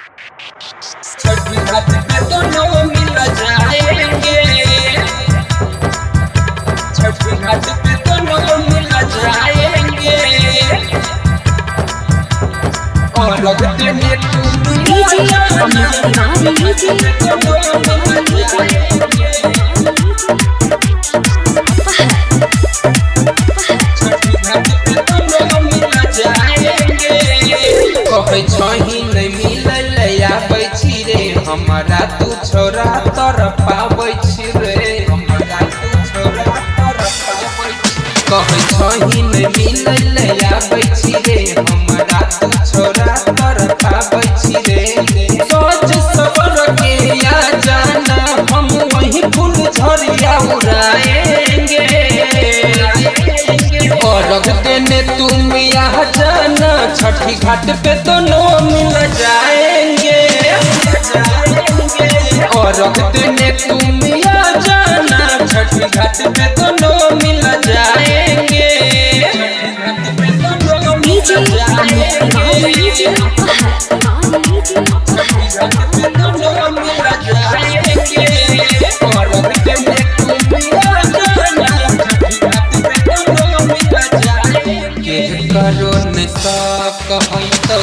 छठी घाट पे दोनों मिल जाएंगे, छठी घाट पे दोनों मिल जाएंगे। और लगते हैं छही नहीं मिलल आबै छी रे हमारा तू छोरा तरफ पाबै छी रे, हमारा तू छोरा तरफ पाबै छी। कहै छही नहीं मिलल आबै छी रे हमारा तू छोरा तरफ पाबै छी रे। सोच सबर के या जाना हम वही फूल झरिया उड़ाएंगे, और देने तुम यहाँ जाना छठी घाट पे दोनों मिल जाएंगे, और देने तुम यहाँ जाना छठी घाट पे दोनों मिल जाएंगे, छठी घाट पे दोनों मिल जाएंगे, छठी घाट पे दोनों मिल जाएंगे। और देने तुम यहाँ जाना छठी घाट पे दोनों मिल जाएंगे। करो न कहै तो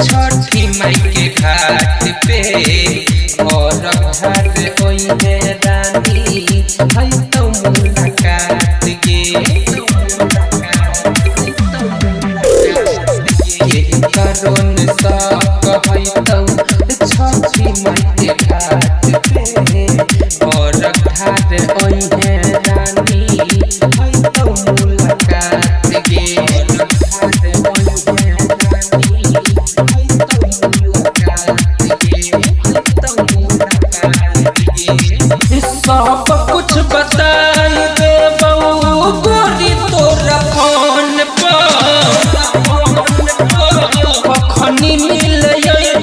छठी माई के घाट पे, और घाट ओइहे रानी है तो मुलाकात गे। करो न कहै तो छठी माई के घाट पे, और घाट ओइहे रानी है तो मुलाकात गे। सब कुछ बताई दे बहू गोरी तोरा फोन पर, कखनी मिल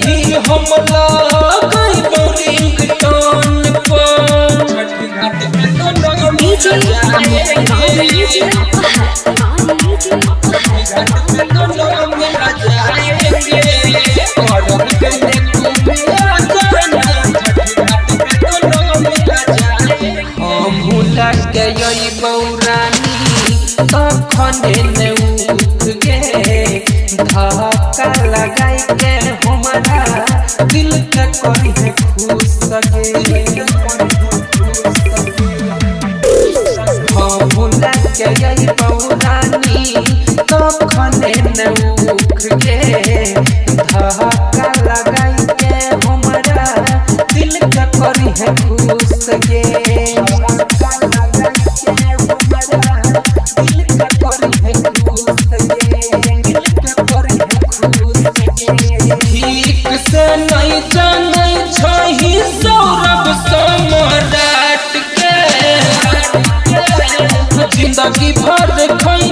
भी हम लगई रिंगटोन पर। छठी घाट पे दोनों मिल जाएंगे, छठी घाट पे दोनों मिल जाएंगे। और देने तुम यहाँ जाना छठी घाट पे दोनों मिल जाएंगे। भूला गई बौरानी तखने ने उठ गे, धक्का लगाई के हमारा दिल के करी है खुश गे। भूला गई बौरानी तखने ने उठ गे, धक्का लगाई के हमारा दिल के करी है खुश गे। ठीक से नहीं जानै छही सौरभ सम्राट के, जिंदगी भर खै